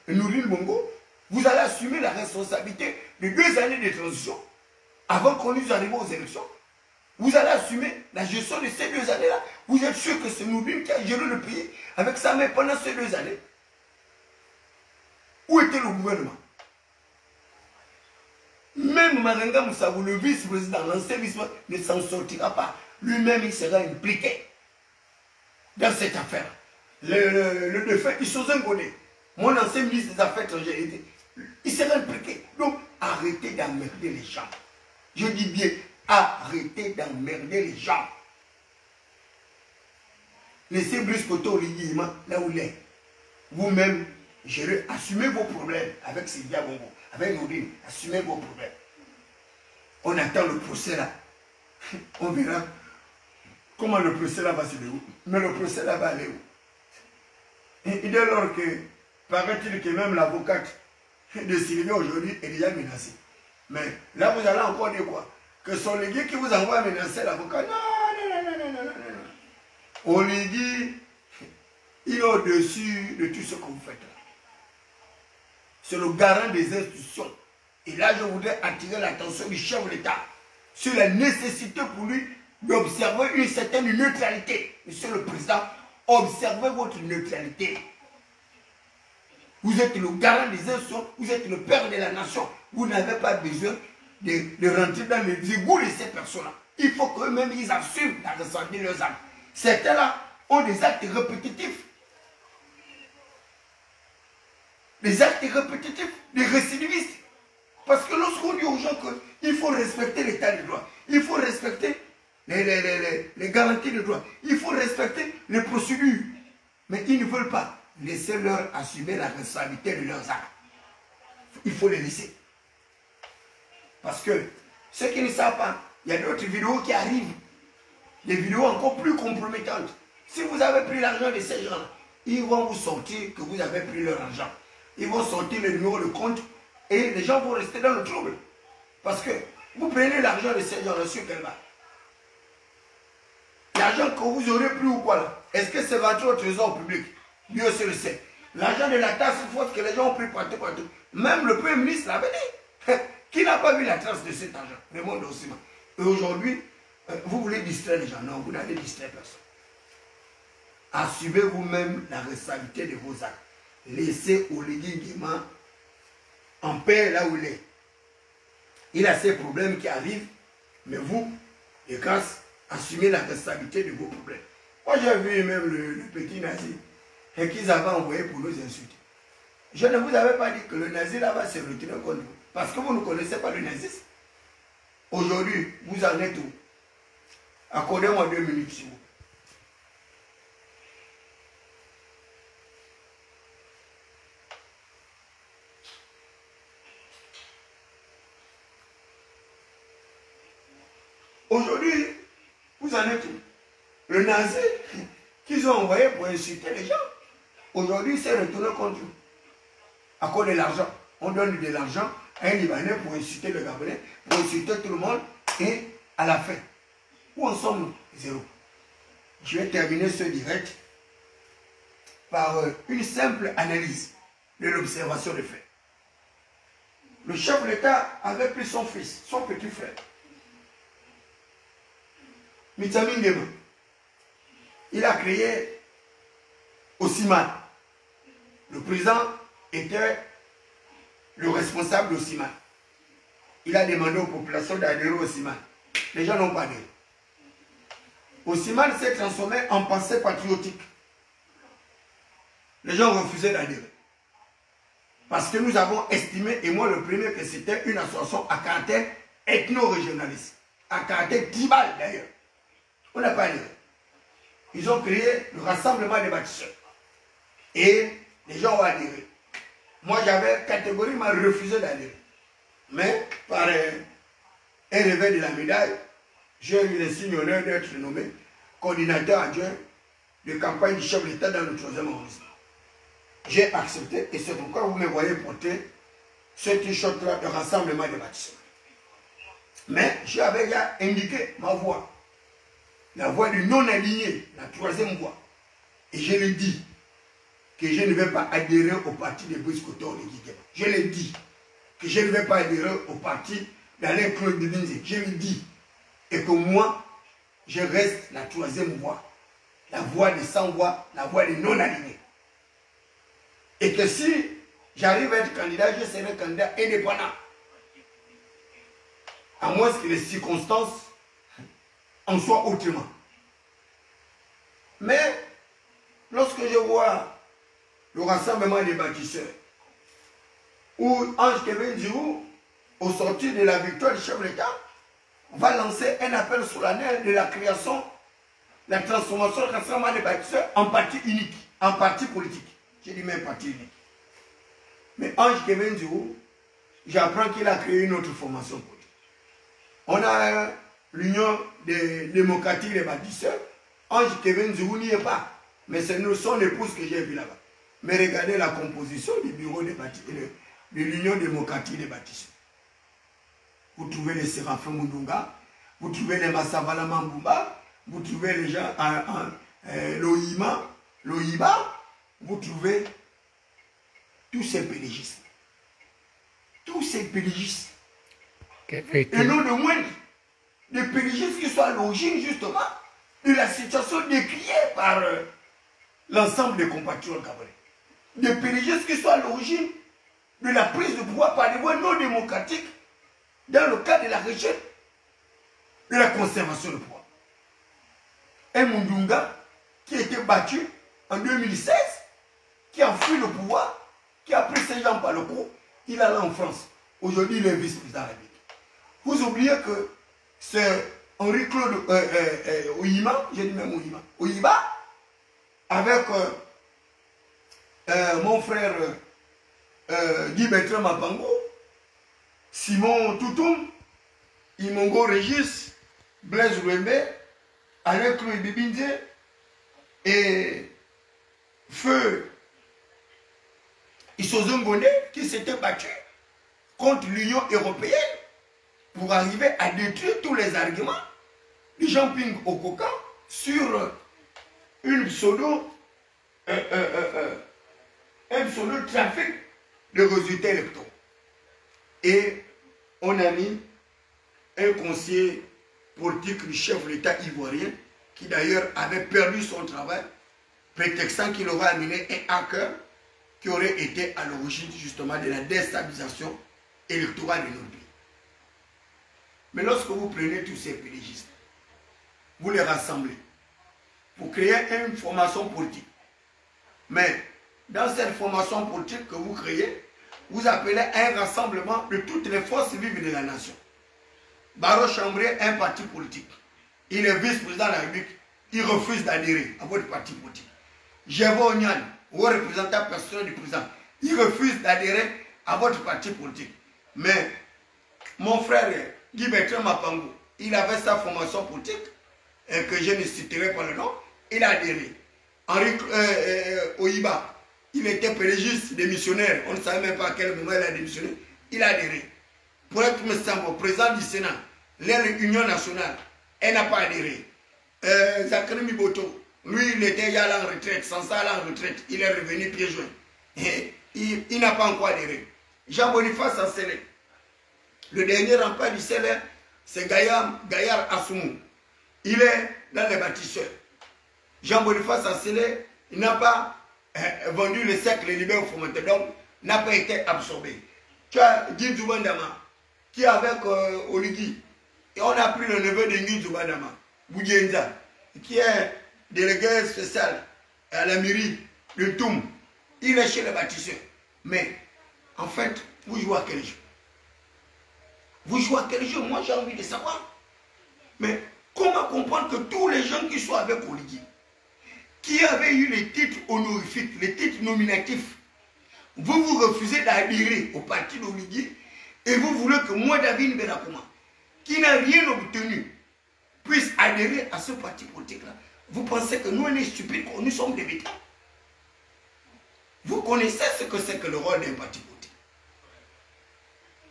Speaker 1: Nourdine Bongo, vous allez assumer la responsabilité de 2 années de transition avant qu'on nous arrive aux élections. Vous allez assumer la gestion de ces 2 années-là. Vous êtes sûr que c'est Nourdine qui a géré le pays avec sa mère pendant ces 2 années. Où était le gouvernement? Même Marenga Moussabou, le vice-président, l'ancien vice-président, ne s'en sortira pas. Lui-même, il sera impliqué dans cette affaire. Le défunt Issozen Ngone, mon ancien ministre des Affaires étrangères, il sera impliqué. Donc, arrêtez d'emmerder les gens. Je dis bien, arrêtez d'emmerder les gens. Laissez Brice Koto Oligui Nguema là où il est. Vous-même, assumez vos problèmes avec Sylvia Bongo, avec Nourdine, assumez vos problèmes. On attend le procès là. On verra comment le procès là va se dérouler. Mais le procès là va aller où? Et dès lors que, paraît-il que même l'avocate de Sylvia aujourd'hui est déjà menacée. Mais là, vous allez encore dire quoi? que son légué qui vous envoie menacer l'avocat. Non. On lui dit, il est au-dessus de tout ce que vous faites là. C'est le garant des institutions. Et là, je voudrais attirer l'attention du chef de l'État sur la nécessité pour lui d'observer une certaine neutralité. Monsieur le Président, observez votre neutralité. Vous êtes le garant des institutions, vous êtes le père de la nation. Vous n'avez pas besoin de rentrer dans les égouts de ces personnes-là. Il faut qu'eux-mêmes, ils assument la responsabilité de leurs actes. Certains-là ont des actes répétitifs. Des actes répétitifs, des récidivistes. Parce que lorsqu'on dit aux gens qu'il faut respecter l'état de droit, il faut respecter les garanties de droit, il faut respecter les procédures, mais ils ne veulent pas laisser leur assumer la responsabilité de leurs actes. Il faut les laisser. Parce que ceux qui ne savent pas, il y a d'autres vidéos qui arrivent, des vidéos encore plus compromettantes. Si vous avez pris l'argent de ces gens-là, ils vont vous sortir que vous avez pris leur argent. Ils vont sortir le numéro de compte et les gens vont rester dans le trouble. Parce que vous prenez l'argent de ces gens-là sur quelle base? L'argent que vous aurez pris ou quoi là? Est-ce que c'est rentré au trésor public? Dieu seul le sait. L'argent de la taxe forte que les gens ont pris partout. Même le Premier ministre l'avait dit. Qui n'a pas vu la trace de cet argent? Raymond Dossima. Et aujourd'hui, vous voulez distraire les gens. Non, vous n'allez distraire personne. Assumez vous-même la responsabilité de vos actes. Laissez Oligui Nguema en paix là où il est. Il a ses problèmes qui arrivent, mais vous, les grâce, assumez la responsabilité de vos problèmes. Moi, j'ai vu même le petit nazi qu'ils avaient envoyé pour nous insulter. Je ne vous avais pas dit que le nazi là-bas se retirer contre vous. Parce que vous ne connaissez pas le nazisme. Aujourd'hui, vous en êtes où? Accordez-moi 2 minutes, s'il vous plaît. Aujourd'hui, vous en êtes où? Le nazi qu'ils ont envoyé pour insulter les gens, aujourd'hui, c'est retourné contre vous. À cause de l'argent. On donne de l'argent à un Libanais pour insulter le Gabonais, pour insulter tout le monde, et à la fin, où en sommes-nous? Zéro. Je vais terminer ce direct par une simple analyse de l'observation des faits. Le chef de l'État avait pris son fils, son petit frère, Mitsami Nguema. Il a créé Osiman. Le président était le responsable d'Osiman. Il a demandé aux populations d'adhérer au Osiman. Les gens n'ont pas adhéré. Osiman s'est transformé en pensée patriotique. Les gens refusaient d'adhérer. Parce que nous avons estimé, et moi le premier, que c'était une association à caractère ethno-régionaliste. À caractère tribal d'ailleurs. On n'a pas adhéré. Ils ont créé le rassemblement des bâtisseurs. Et les gens ont adhéré. Moi, j'avais catégoriquement refusé d'adhérer. Mais, par un revers de la médaille, j'ai eu le signe honneur d'être nommé coordinateur adjoint de campagne du chef de l'État dans le 3e arrondissement. J'ai accepté et c'est pourquoi vous me voyez porter ce t-shirt-là de rassemblement des bâtisseurs. Mais j'avais déjà indiqué ma voix. La voix du non-aligné, la 3e voix. Et je l'ai dit que je ne vais pas adhérer au parti de Brice Koto-Oligui Nguema. Je l'ai dit que je ne vais pas adhérer au parti d'Alain Claude Delinze. Je l'ai dit. Et que moi, je reste la 3e voix. La voix des sans-voix, la voix des non-alignés. Et que si j'arrive à être candidat, je serai candidat indépendant. À moins que les circonstances en soient autrement. Mais, lorsque je vois le rassemblement des bâtisseurs, où Ange Kevin Djou, au sortir de la victoire du chef de l'État, va lancer un appel solennel de la création, la transformation du rassemblement des bâtisseurs en parti unique, en parti politique. J'ai dit même parti unique. Mais Ange Kevin Djou, j'apprends qu'il a créé une autre formation politique. On a l'Union des démocraties des bâtisseurs. Ange Kevin Djou n'y est pas. Mais c'est son épouse que j'ai vu là-bas. Mais regardez la composition du bureau de l'Union démocratique des bâtisseurs. vous trouvez les Séraphin Mundunga, vous trouvez les Massavala Mambumba, vous trouvez les gens l'Oïba, vous trouvez tous ces pélégistes. Tous ces pélégistes. Et non de moins des pélégistes qui sont à l'origine justement de la situation décriée par l'ensemble des compatriotes gabonais. Des pélégistes qui sont à l'origine de la prise de pouvoir par des voies non démocratiques dans le cadre de la recherche de la conservation du pouvoir. Un Mundunga qui a été battu en 2016, qui a fui le pouvoir, qui a pris ses jambes par le cou, il allait en France. Aujourd'hui, il est vice-président de la République. Vous oubliez que c'est Henri-Claude Oyima, j'ai dit même Oyima, Oyiba, avec mon frère Guy Bertrand Mapango, Simon Toutoum, Imongo Régis, Blaise Rouembe, Alain Cloué Bibindé et Feu Isozon Gondé qui s'était battu contre l'Union européenne pour arriver à détruire tous les arguments du Jean-Ping Okoka sur un pseudo trafic de résultats électoraux. Et on a mis un conseiller politique du chef de l'État ivoirien qui d'ailleurs avait perdu son travail, prétextant qu'il aurait amené un hacker qui aurait été à l'origine justement de la déstabilisation électorale de notre pays. Mais lorsque vous prenez tous ces pélégistes, vous les rassemblez, vous créez une formation politique. Mais dans cette formation politique que vous créez, vous appelez un rassemblement de toutes les forces vives de la nation. Baro Chambré, un parti politique. Il est vice-président de la République. Il refuse d'adhérer à votre parti politique. Jevo Onyan, vos représentants personnels du président, il refuse d'adhérer à votre parti politique. Mais mon frère Guy Bertrand Mapango, il avait sa formation politique, que je ne citerai pas le nom, il a adhéré. Henri Oyiba, il était pélégiste démissionnaire, on ne savait même pas à quel moment il a démissionné, il a adhéré. Pour être président du Sénat, l'Union nationale, elle n'a pas adhéré. Zachary Miboto, lui, il était déjà en retraite, sans ça, en retraite, il est revenu pieds joints. Il n'a pas encore adhéré. Jean-Boniface Assélé, le dernier rempart du CLR, c'est Gaillard Assoumou. Il est dans les bâtisseurs. Jean-Boniface Assélé, il n'a pas vendu le cercle libère au fomenteur, donc n'a pas été absorbé. Tu as Guy Zoubandama, qui est avec Oligui, et on a pris le neveu de Guy Zoubandama, Boudienza, qui est délégué spécial à la mairie de Toum. Il est chez les bâtisseurs. Mais, en fait, vous jouez à quel jeu? Vous jouez à quel jeu? Moi, j'ai envie de savoir. Mais, comment comprendre que tous les gens qui sont avec Oligui, qui avaient eu les titres honorifiques, les titres nominatifs, vous refusez d'adhérer au parti d'Oligui et vous voulez que moi, David Benakuma, qui n'a rien obtenu, puisse adhérer à ce parti politique-là. Vous pensez que nous, on est stupides, que nous sommes des bêtas? Vous connaissez ce que c'est que le rôle d'un parti politique.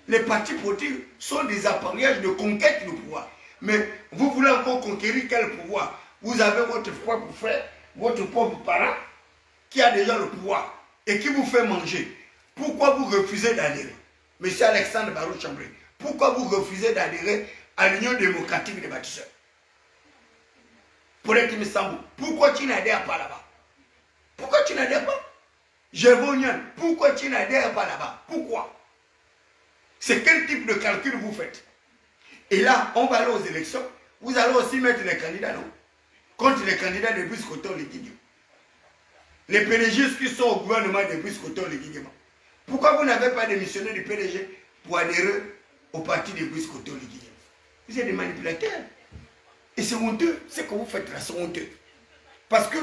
Speaker 1: Les partis politiques sont des appareillages de conquête du pouvoir. Mais vous voulez encore conquérir quel pouvoir? Vous avez votre propre frère, votre propre parent, qui a déjà le pouvoir et qui vous fait manger. Pourquoi vous refusez d'adhérer? Monsieur Alexandre Barou-Chambré, pourquoi vous refusez d'adhérer à l'Union démocratique des bâtisseurs? Pour être Missambou, pourquoi tu n'adhères pas là-bas? Pourquoi tu n'adhères pas? Jevonian, pourquoi tu n'adhères pas là-bas? Pourquoi? C'est quel type de calcul vous faites? Et là, on va aller aux élections. Vous allez aussi mettre les candidats, non? Contre les candidats de Brice Coton Ligidjo. Les PDG qui sont au gouvernement de Brice Coton Ligidjo. Pourquoi vous n'avez pas démissionné du PDG pour adhérer au parti de Brice Coton Ligidjo? Vous êtes des manipulateurs. Et c'est honteux. Ce que vous faites là, c'est honteux. Parce que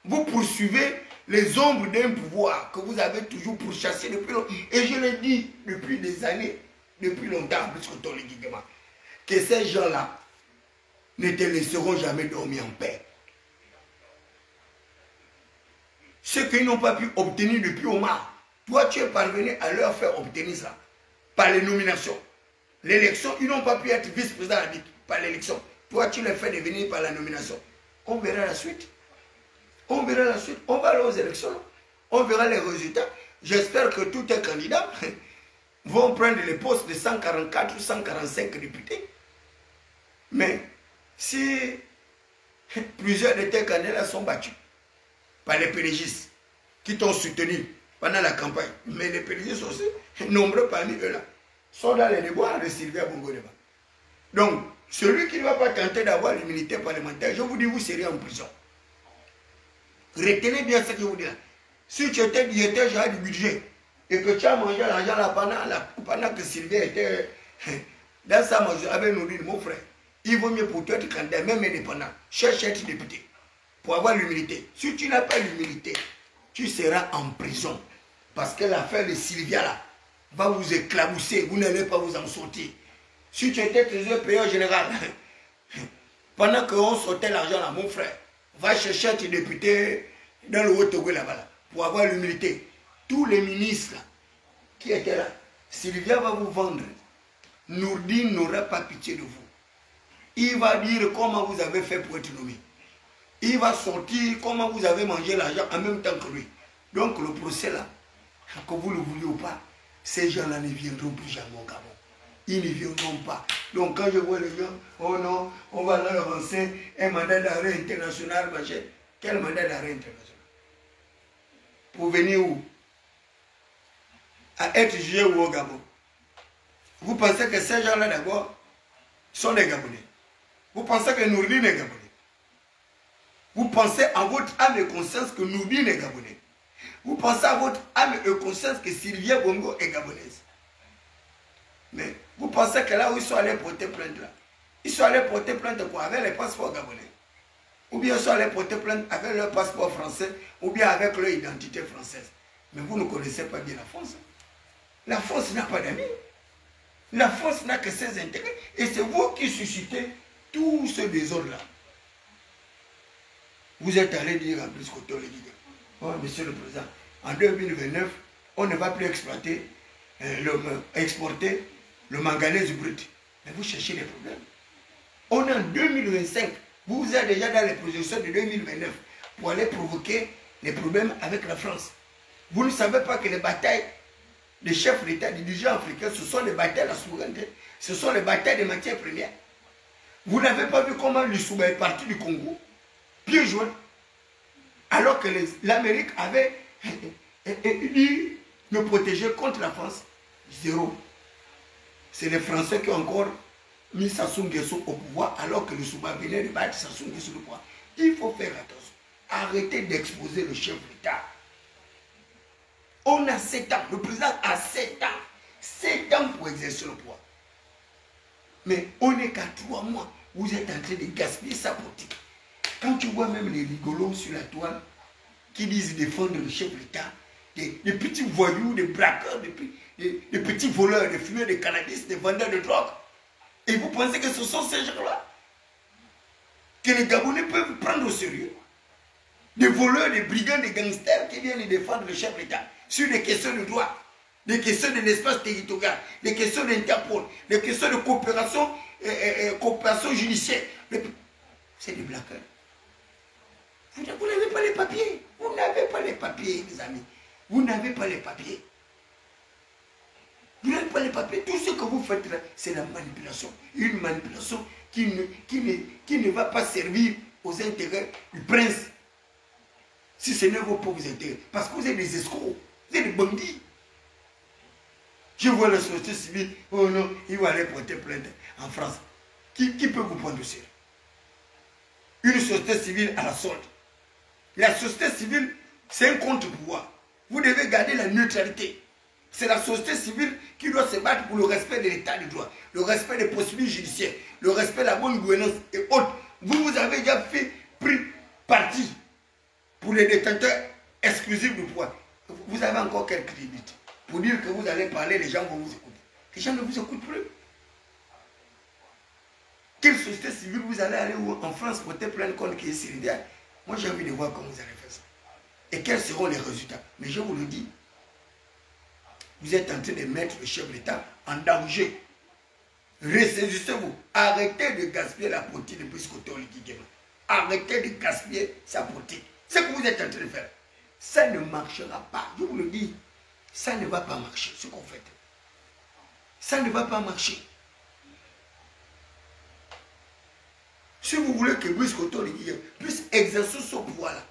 Speaker 1: vous poursuivez les ombres d'un pouvoir que vous avez toujours pourchassé depuis longtemps. Et je l'ai dit depuis des années, depuis longtemps, Brice Coton Ligidjo, que ces gens-là ne te laisseront jamais dormir en paix. Ce qu'ils n'ont pas pu obtenir depuis Omar, toi tu es parvenu à leur faire obtenir ça par les nominations. l'élection, ils n'ont pas pu être vice-président par l'élection. Toi, tu les fais devenir par la nomination. On verra la suite. On verra la suite. On va aller aux élections. On verra les résultats. J'espère que tous les candidats vont prendre les postes de 144 ou 145 députés. Mais si plusieurs de tes candidats sont battus par les pélégistes qui t'ont soutenu pendant la campagne, mais les pélégistes aussi, nombreux parmi eux-là, sont dans les déboires de Sylvia Bongo-Deba. Donc, celui qui ne va pas tenter d'avoir l'immunité parlementaire, je vous dis, vous serez en prison. Retenez bien ce que je vous dis là. Si tu étais directeur général du budget et que tu as mangé l'argent là pendant que Sylvia était dans sa maison avec Nourine, mon frère, il vaut mieux pour toi être candidat, même indépendant, cherche à être député pour avoir l'humilité. Si tu n'as pas l'humilité, tu seras en prison. Parce que l'affaire de Sylvia là va vous éclabousser, vous n'allez pas vous en sortir. Si tu étais trésorier payeur général, pendant qu'on sortait l'argent là, mon frère, va chercher à être député dans le Haut-Togo là-bas, pour avoir l'humilité. Tous les ministres là, qui étaient là, Sylvia va vous vendre. Nourdine n'aura pas pitié de vous. Il va dire comment vous avez fait pour être nommé. Il va sortir comment vous avez mangé l'argent en même temps que lui. Donc le procès là, que vous le vouliez ou pas, ces gens-là ne viendront plus jamais au Gabon. Ils ne viendront pas. Donc quand je vois les gens, oh non, on va leur lancer un mandat d'arrêt international, machin. Quel mandat d'arrêt international? Pour venir où? À être jugé ou au Gabon? Vous pensez que ces gens-là d'abord sont des Gabonais? Vous pensez que Nourdine est Gabonais? Vous pensez en votre âme et conscience que Nourdine est Gabonais? Vous pensez à votre âme et conscience que Sylvia Bongo est gabonaise? Mais vous pensez que là où ils sont allés porter plainte là, ils sont allés porter plainte quoi? Avec les passeports gabonais? Ou bien ils sont allés porter plainte avec leur passeport français, ou bien avec leur identité française? Mais vous ne connaissez pas bien la France. La France n'a pas d'amis. La France n'a que ses intérêts. Et c'est vous qui suscitez tout ce désordre-là. Vous êtes allé dire en plus qu'autant le dit. Oh, monsieur le président, en 2029, on ne va plus exporter le manganèse brut. Mais vous cherchez des problèmes. On est en 2025. Vous êtes déjà dans les projections de 2029 pour aller provoquer les problèmes avec la France. Vous ne savez pas que les batailles des chefs d'État, des dirigeants africains, ce sont les batailles de la souveraineté. Ce sont les batailles des matières premières. Vous n'avez pas vu comment le Souba est parti du Congo, pieds joints, alors que l'Amérique avait dit nous protéger contre la France. Zéro. C'est les Français qui ont encore mis Sassou Nguesso au pouvoir, alors que le Souba venait de battre Sassou Nguesso au pouvoir. Il faut faire attention. Arrêtez d'exposer le chef d'État. On a 7 ans. Le président a 7 ans. 7 ans pour exercer le pouvoir. Mais on n'est qu'à 3 mois. Vous êtes en train de gaspiller sa politique. Quand tu vois même les rigolos sur la toile qui disent défendre le chef d'État, des petits voyous, des braqueurs, des petits voleurs, des fumeurs de cannabis, des vendeurs de drogue, et vous pensez que ce sont ces gens-là que les Gabonais peuvent prendre au sérieux? Des voleurs, des brigands, des gangsters qui viennent défendre le chef d'État sur des questions de droit, des questions de l'espace territorial, des questions d'Interpol, des questions de coopération, coopération judiciaire. C'est des blagueurs. Vous n'avez pas les papiers. Vous n'avez pas les papiers, mes amis. Vous n'avez pas les papiers. Vous n'avez pas les papiers. Tout ce que vous faites là, c'est la manipulation. Une manipulation qui ne va pas servir aux intérêts du prince. Si ce n'est vos pauvres intérêts. Parce que vous êtes des escrocs. Vous êtes des bandits. Je vois la société civile. Oh non, il va aller porter plainte en France. Qui peut vous prendre au sérieux? Une société civile à la solde. La société civile, c'est un contre-pouvoir. Vous devez garder la neutralité. C'est la société civile qui doit se battre pour le respect de l'état de droit, le respect des procédures judiciaires, le respect de la bonne gouvernance et autres. Vous avez déjà pris parti pour les détenteurs exclusifs du pouvoir. Vous avez encore quelle crédibilité pour dire que vous allez parler, les gens vont vous écouter. Les gens ne vous écoutent plus. Quelle société civile vous allez aller en France porter plainte contre qui est solidaire? Moi j'ai envie de voir comment vous allez faire ça. Et quels seront les résultats? Mais je vous le dis, vous êtes en train de mettre le chef d'État en danger. Ressaisissez-vous. Arrêtez de gaspiller la politique de Brice Koto Ligui-Nguema. Arrêtez de gaspiller sa politique. Ce que vous êtes en train de faire, ça ne marchera pas. Je vous le dis, ça ne va pas marcher, ce qu'on fait. Ça ne va pas marcher. Si vous voulez que Brice Koto Ligui-Nguema puisse exercer son pouvoir-là,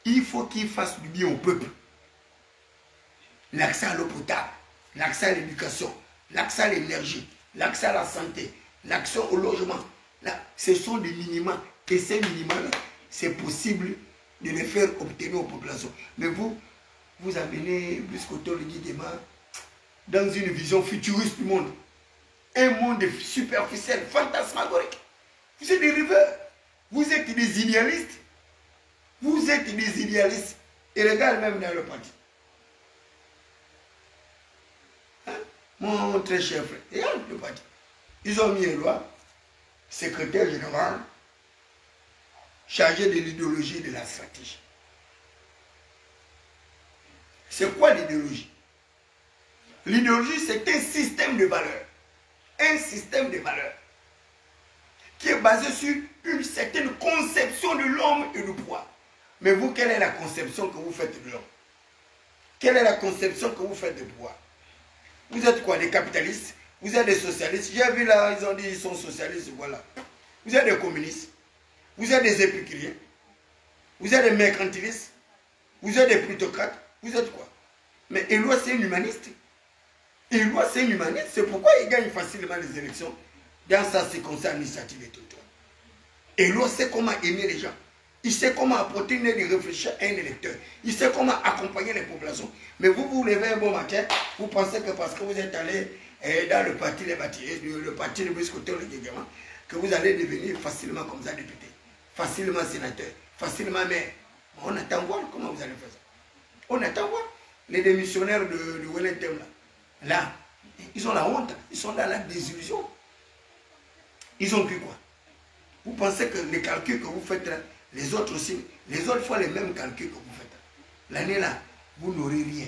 Speaker 1: il faut qu'il fasse du bien au peuple. L'accès à l'eau potable, l'accès à l'éducation, l'accès à l'énergie, l'accès à la santé, l'accès au logement. Là, ce sont des minima. Et ces minima-là, c'est possible de les faire obtenir aux populations. Mais vous amenez Brice Koto Ligui-Nguema dans une vision futuriste du monde. Un monde superficiel, fantasmagorique. Vous êtes des rêveurs. Vous êtes des idéalistes. Vous êtes des idéalistes. Et regarde même dans le parti. Hein? Mon très cher frère, regarde le parti. Ils ont mis une loi, secrétaire général, chargé de l'idéologie et de la stratégie. C'est quoi l'idéologie? L'idéologie, c'est un système de valeurs. Un système de valeurs qui est basé sur une certaine conception de l'homme et du pouvoir. Mais vous, quelle est la conception que vous faites de l'homme? Quelle est la conception que vous faites de pouvoir? Vous êtes quoi, des capitalistes? Vous êtes des socialistes? J'ai vu là, ils ont dit qu'ils sont socialistes, voilà. Vous êtes des communistes? Vous êtes des épicuriens? Vous êtes des mercantilistes? Vous êtes des plutocrates? Vous êtes quoi? Mais Éloi, c'est un humaniste. Éloi, c'est un humaniste. C'est pourquoi il gagne facilement les élections dans sa circonstance administrative et territoriale. Éloi sait comment aimer les gens. Il sait comment apporter une aide de réfléchir à un électeur. Il sait comment accompagner les populations. Mais vous vous levez un bon matin, vous pensez que parce que vous êtes allé dans le parti de Brice Koto Ligui-Nguema, que vous allez devenir facilement comme ça député, facilement sénateur, facilement maire. On attend voir comment vous allez faire ça. On attend voir. Les démissionnaires de Wellington, là, ils ont la honte, ils sont dans la désillusion. Ils ont pu quoi? Vous pensez que les calculs que vous faites là, les autres aussi, les autres font les mêmes calculs que vous faites. L'année là, vous n'aurez rien.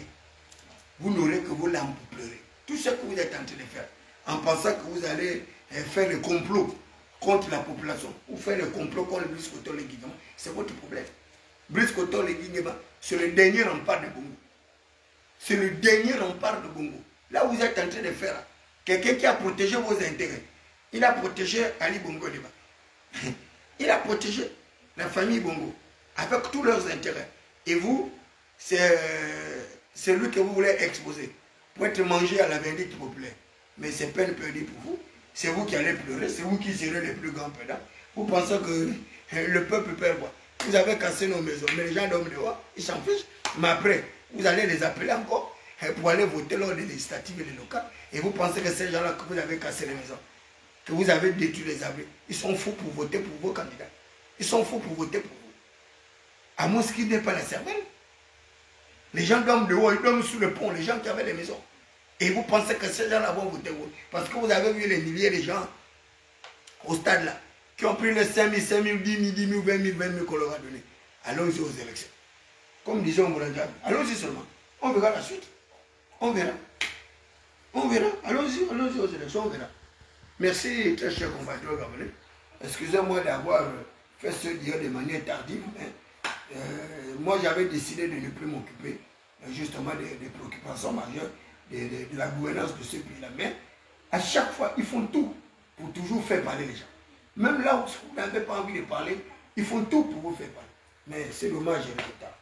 Speaker 1: Vous n'aurez que vos larmes pour pleurer. Tout ce que vous êtes en train de faire, en pensant que vous allez faire le complot contre la population, ou faire le complot contre Brice Koto Ligui-Nguema, c'est votre problème. Brice Koto Ligui-Nguema, c'est le dernier rempart de Bongo. C'est le dernier rempart de Bongo. Là, vous êtes en train de faire quelqu'un qui a protégé vos intérêts. Il a protégé Ali Bongo Deba. Il a protégé la famille Bongo avec tous leurs intérêts. Et vous, c'est lui que vous voulez exposer pour être mangé à la vindicte populaire. Mais c'est peine perdue pour vous. C'est vous qui allez pleurer, c'est vous qui serez les plus grands perdants. Vous pensez que le peuple perd quoi? Vous avez cassé nos maisons, mais les gens dorment dehors, ils s'en fichent. Mais après, vous allez les appeler encore pour aller voter lors des législatives et des locales. Et vous pensez que ces gens-là, que vous avez cassé les maisons, que vous avez détruit les abris, ils sont fous pour voter pour vos candidats. Ils sont fous pour voter pour vous. À moins qu'ils n'aient pas la cervelle. Les gens dorment dehors, ils dorment sous le pont, les gens qui avaient les maisons. Et vous pensez que ces gens-là vont voter vous. Parce que vous avez vu les milliers de gens au stade là, qui ont pris les 5 000, 5 000, 10 000, 10 000, 20 000, 20 000 qu'on leur a donné. Allons-y aux élections. Comme disait Mourandja, allons-y seulement. On verra la suite. On verra. On verra. Allons-y aux élections, on verra. Merci, très cher compatriote gabonais. Excusez-moi d'avoir fait ce dire de manière tardive. Mais, moi, j'avais décidé de ne plus m'occuper justement des préoccupations majeures de la gouvernance de ce pays-là. Mais à chaque fois, ils font tout pour toujours faire parler les gens. Même là où vous n'avez pas envie de parler, ils font tout pour vous faire parler. Mais c'est dommage, il est tard.